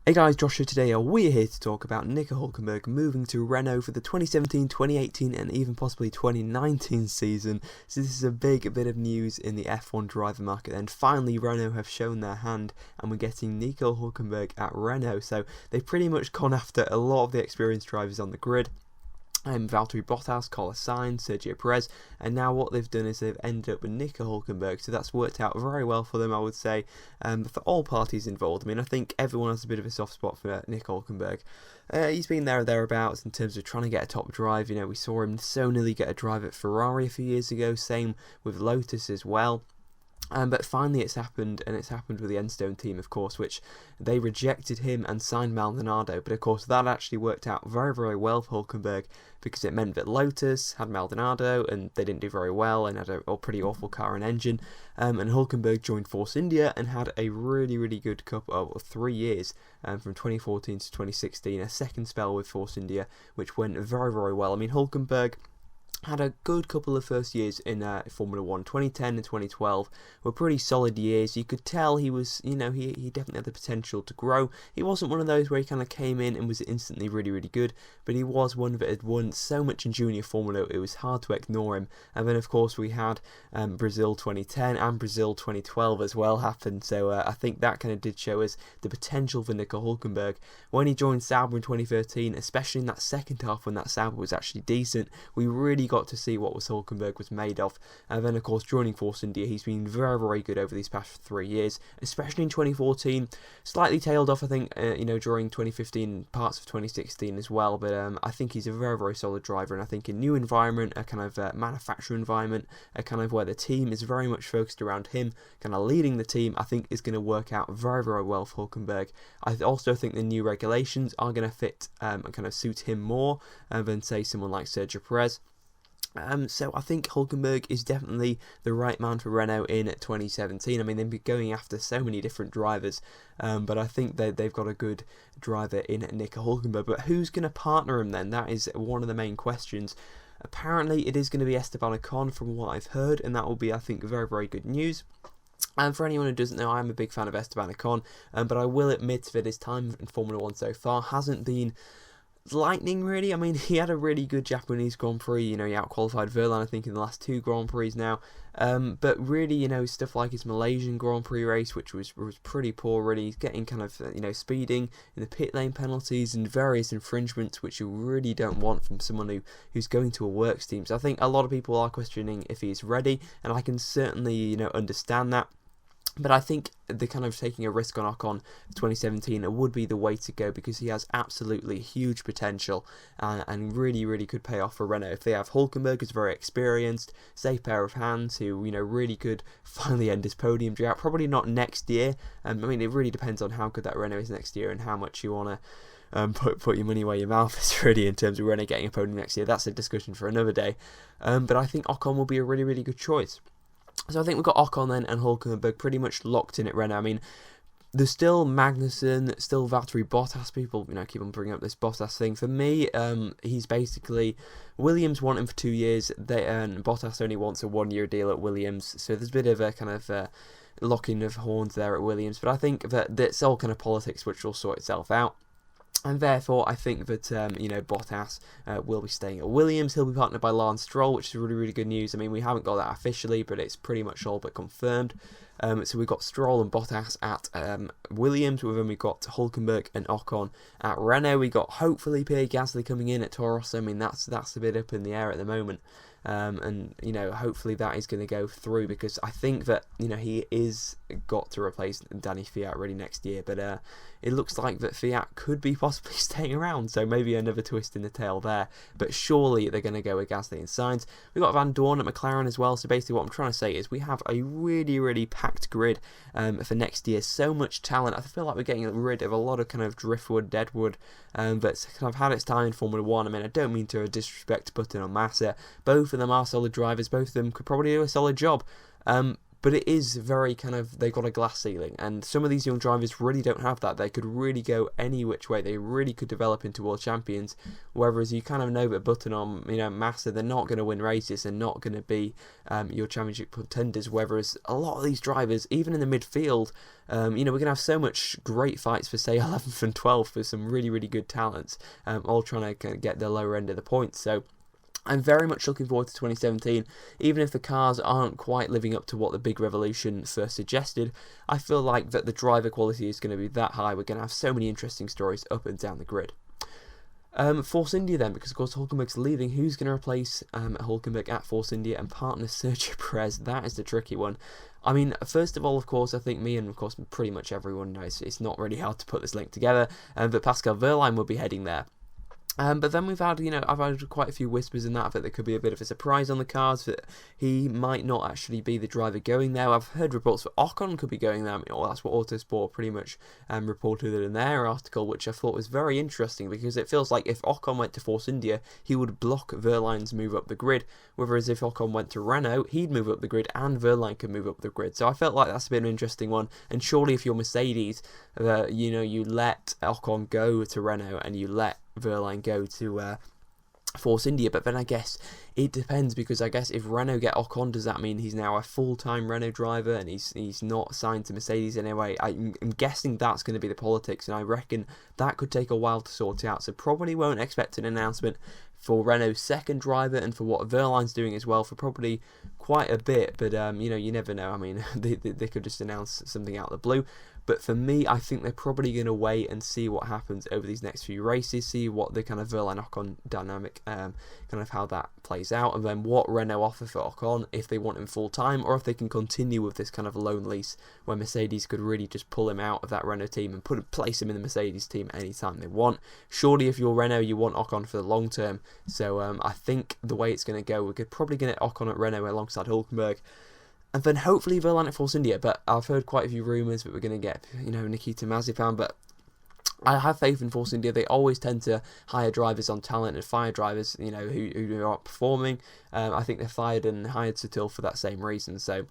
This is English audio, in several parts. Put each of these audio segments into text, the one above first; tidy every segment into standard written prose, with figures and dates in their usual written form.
Hey guys, Joshua today. We're here to talk about Nico Hulkenberg moving to Renault for the 2017, 2018 and even possibly 2019 season. So this is a big bit of news in the F1 driver market. And finally Renault have shown their hand and we're getting Nico Hulkenberg at Renault. So they've pretty much gone after a lot of the experienced drivers on the grid. Valtteri Bottas, Carlos Sainz, Sergio Perez, and now what they've done is they've ended up with Nico Hulkenberg, so that's worked out very well for them, I would say, for all parties involved. I mean, I think everyone has a bit of a soft spot for Nico Hulkenberg. He's been there or thereabouts in terms of trying to get a top drive. You know, we saw him so nearly get a drive at Ferrari a few years ago, same with Lotus as well. But finally it's happened, and it's happened with the Enstone team, of course, which they rejected him and signed Maldonado. But of course that actually worked out very, very well for Hulkenberg, because it meant that Lotus had Maldonado and they didn't do very well and had a pretty awful car and engine. And Hulkenberg joined Force India and had a really, really good couple of 3 years, from 2014 to 2016, a second spell with Force India, which went very, very well. I mean, Hulkenberg had a good couple of first years in Formula 1. 2010 and 2012 were pretty solid years. You could tell he was, he definitely had the potential to grow. He wasn't one of those where he kind of came in and was instantly really, really good, but he was one that had won so much in junior Formula, it was hard to ignore him. And then, of course, we had Brazil 2010 and Brazil 2012 as well happen, so I think that kind of did show us the potential for Nico Hulkenberg. When he joined Sauber in 2013, especially in that second half when that Sauber was actually decent, we really got to see what Hulkenberg was made of. And then, of course, joining Force India, he's been very, very good over these past 3 years, especially in 2014. Slightly tailed off, I think, during 2015, parts of 2016 as well. But I think he's a very, very solid driver, and I think a new environment, a kind of manufacturing environment, a kind of where the team is very much focused around him, kind of leading the team, I think is going to work out very, very well for Hulkenberg. I also think the new regulations are going to fit and kind of suit him more than, say, someone like Sergio Perez. So I think Hulkenberg is definitely the right man for Renault in 2017. I mean, they've been going after so many different drivers, but I think they've got a good driver in Nico Hulkenberg. But who's going to partner him then? That is one of the main questions. Apparently, it is going to be Esteban Ocon from what I've heard, and that will be, I think, very, very good news. And for anyone who doesn't know, I'm a big fan of Esteban Ocon, but I will admit that his time in Formula 1 so far hasn't been lightning, really. I mean, he had a really good Japanese Grand Prix, he outqualified Verlaine, I think, in the last 2 Grand Prix now, but really, stuff like his Malaysian Grand Prix race, which was pretty poor, really. He's getting kind of, speeding in the pit lane penalties and various infringements, which you really don't want from someone who's going to a works team. So I think a lot of people are questioning if he's ready, and I can certainly, understand that. But I think the kind of taking a risk on Ocon for 2017 would be the way to go, because he has absolutely huge potential and really, really could pay off for Renault. If they have Hulkenberg, who's very experienced, safe pair of hands, who really could finally end his podium drought. Probably not next year. I mean, it really depends on how good that Renault is next year and how much you want to put your money where your mouth is, really, in terms of Renault getting a podium next year. That's a discussion for another day. But I think Ocon will be a really, really good choice. So I think we've got Ocon then and Hulkenberg pretty much locked in at Renault. I mean, there's still Magnussen, still Valtteri Bottas. People, keep on bringing up this Bottas thing. For me, he's basically, Williams want him for 2 years. Bottas only wants a 1-year deal at Williams. So there's a bit of a kind of locking of horns there at Williams. But I think that it's all kind of politics, which will sort itself out. And therefore, I think that, Bottas will be staying at Williams. He'll be partnered by Lance Stroll, which is really, really good news. I mean, we haven't got that officially, but it's pretty much all but confirmed. So we've got Stroll and Bottas at Williams. Then we've got Hulkenberg and Ocon at Renault. We got, hopefully, Pierre Gasly coming in at Toro Rosso. I mean, that's a bit up in the air at the moment. And hopefully that is going to go through, because I think that he is got to replace Danny Fiat really next year, but it looks like that Fiat could be possibly staying around, so maybe another twist in the tail there. But surely they're going to go with Gasly and Sainz. We've got Van Dorn at McLaren as well. So basically what I'm trying to say is we have a really, really packed grid for next year. So much talent. I feel like we're getting rid of a lot of kind of driftwood, deadwood, that's kind of had its time in Formula 1. I mean, I don't mean to disrespect Button or Massa. Both of them are solid drivers. Both of them could probably do a solid job. But it is very kind of, they've got a glass ceiling, and some of these young drivers really don't have that. They could really go any which way. They really could develop into world champions, whereas you kind of know that Button on, Massa, they're not going to win races, they're not going to be your championship contenders, whereas a lot of these drivers, even in the midfield, we're going to have so much great fights for, say, 11th and 12th for some really, really good talents, all trying to kind of get the lower end of the points. So I'm very much looking forward to 2017, even if the cars aren't quite living up to what the big revolution first suggested. I feel like that the driver quality is going to be that high. We're going to have so many interesting stories up and down the grid. Force India then, because of course Hulkenberg's leaving. Who's going to replace Hulkenberg at Force India and partner Sergio Perez? That is the tricky one. I mean, first of all, of course, I think me and, of course, pretty much everyone knows it's not really hard to put this link together, that Pascal Wehrlein will be heading there. But then we've had, I've had quite a few whispers in that there could be a bit of a surprise on the cards, that he might not actually be the driver going there. I've heard reports that Ocon could be going there. That's what Autosport pretty much reported in their article, which I thought was very interesting, because it feels like if Ocon went to Force India, he would block Wehrlein's move up the grid, whereas if Ocon went to Renault, he'd move up the grid and Wehrlein could move up the grid. So I felt like that's a bit of an interesting one, and surely if you're Mercedes, you let Ocon go to Renault and you let Wehrlein go to Force India. But then I guess it depends, because I guess if Renault get Ocon, does that mean he's now a full-time Renault driver and he's not signed to Mercedes anyway? I'm guessing that's going to be the politics, and I reckon that could take a while to sort out. So probably won't expect an announcement for Renault's second driver, and for what Wehrlein's doing as well, for probably quite a bit. But you never know. I mean, they could just announce something out of the blue. But for me, I think they're probably going to wait and see what happens over these next few races, see what the kind of Wehrlein-Ocon dynamic, kind of how that plays out, and then what Renault offer for Ocon, if they want him full-time, or if they can continue with this kind of loan lease, where Mercedes could really just pull him out of that Renault team and place him in the Mercedes team anytime they want. Surely if you're Renault, you want Ocon for the long term. So I think the way it's going to go, we're probably going to get Ocon at Renault alongside Hulkenberg, and then hopefully Wehrlein at Force India. But I've heard quite a few rumours that we're going to get, Nikita Mazepin. But I have faith in Force India. They always tend to hire drivers on talent and fire drivers, who aren't performing. I think they fired and hired Sutil for that same reason. So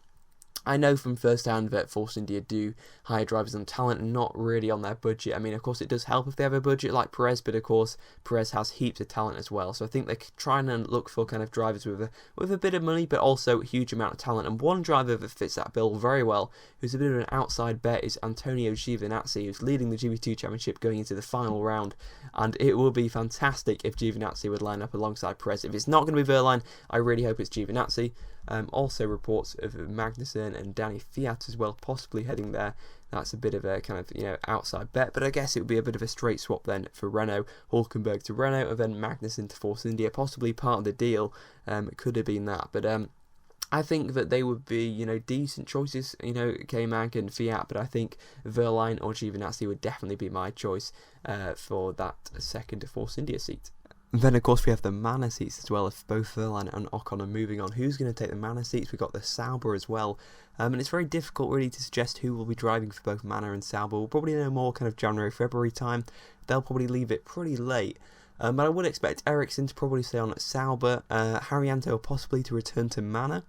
I know from first hand that Force India do hire drivers on talent and not really on their budget. I mean, of course, it does help if they have a budget like Perez, but of course, Perez has heaps of talent as well. So I think they're trying to look for kind of drivers with a bit of money, but also a huge amount of talent. And one driver that fits that bill very well, who's a bit of an outside bet, is Antonio Giovinazzi, who's leading the GP2 Championship going into the final round. And it will be fantastic if Giovinazzi would line up alongside Perez. If it's not going to be Wehrlein, I really hope it's Giovinazzi. Also reports of Magnussen and Danny Fiat as well, possibly heading there. That's a bit of a kind of, outside bet, but I guess it would be a bit of a straight swap then for Renault, Hulkenberg to Renault, and then Magnussen to Force India, possibly part of the deal. It could have been that, but I think that they would be, decent choices, K-Mag and Fiat, but I think Wehrlein or Giovinazzi would definitely be my choice for that second Force India seat. And then, of course, we have the Manor seats as well. If both Wehrlein and Ocon are moving on, who's going to take the Manor seats? We've got the Sauber as well. And it's very difficult, really, to suggest who will be driving for both Manor and Sauber. We'll probably know more kind of January, February time. They'll probably leave it pretty late. But I would expect Ericsson to probably stay on at Sauber. Haryanto possibly to return to Manor.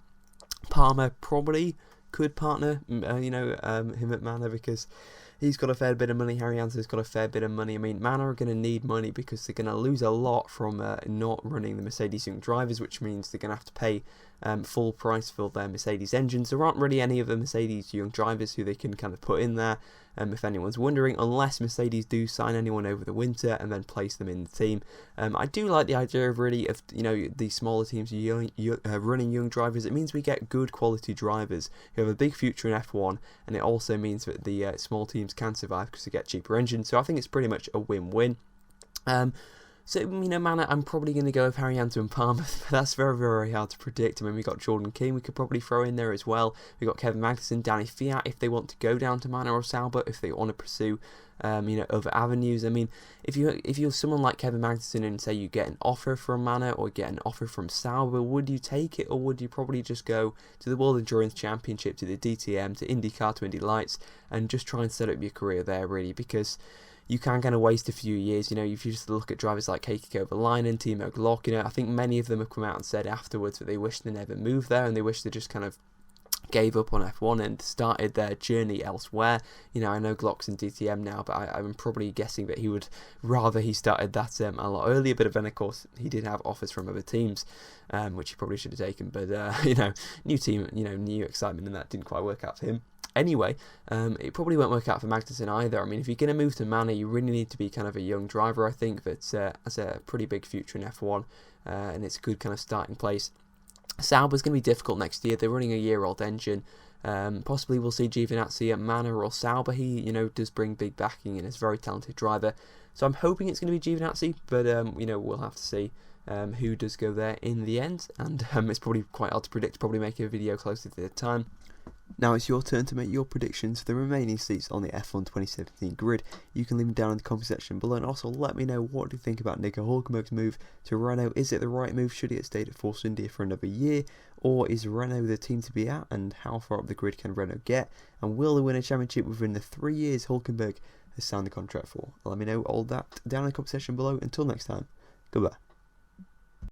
Palmer probably could partner, him at Manor, because he's got a fair bit of money. Haryanto's got a fair bit of money. I mean, Manor are going to need money because they're going to lose a lot from not running the Mercedes young drivers, which means they're going to have to pay full price for their Mercedes engines. There aren't really any of the Mercedes young drivers who they can kind of put in there, if anyone's wondering, unless Mercedes do sign anyone over the winter and then place them in the team. I do like the idea of really, of the smaller teams running young drivers. It means we get good quality drivers who have a big future in F1, and it also means that the small teams can survive because they get cheaper engines. So I think it's pretty much a win-win. So, Manor, I'm probably going to go with Haryanto and Palmer. That's very, very hard to predict. I mean, we got Jordan King we could probably throw in there as well. We got Kevin Magnussen, Danny Fiat, if they want to go down to Manor or Sauber, if they want to pursue, other avenues. I mean, if you're someone like Kevin Magnussen and say you get an offer from Manor or get an offer from Sauber, would you take it, or would you probably just go to the World Endurance Championship, to the DTM, to IndyCar, to Indy Lights, and just try and set up your career there, really? Because you can kind of waste a few years. If you just look at drivers like Heikki Kovalainen, Timo Glock, I think many of them have come out and said afterwards that they wish they never moved there, and they wish they just kind of gave up on F1 and started their journey elsewhere. You know, I know Glock's in DTM now, but I'm probably guessing that he would rather he started that a lot earlier. But then, of course, he did have offers from other teams, which he probably should have taken. But, you know, new team, you know, new excitement, and that didn't quite work out for him. Anyway, it probably won't work out for Magnussen either. I mean, if you're going to move to Manor, you really need to be kind of a young driver, I think, that has a pretty big future in F1, and it's a good kind of starting place. Sauber's going to be difficult next year. They're running a year-old engine. Possibly we'll see Giovinazzi at Manor or Sauber. He, you know, does bring big backing and is a very talented driver. So I'm hoping it's going to be Giovinazzi, but, you know, we'll have to see who does go there in the end. And it's probably quite hard to predict. Probably make a video closer to the time. Now it's your turn to make your predictions for the remaining seats on the F1 2017 grid. You can leave them down in the comment section below, and also let me know what you think about Nico Hulkenberg's move to Renault. Is it the right move? Should he have stayed at Force India for another year? Or is Renault the team to be at? And how far up the grid can Renault get? And will they win a championship within the 3 years Hulkenberg has signed the contract for? Let me know all that down in the comment section below. Until next time, goodbye.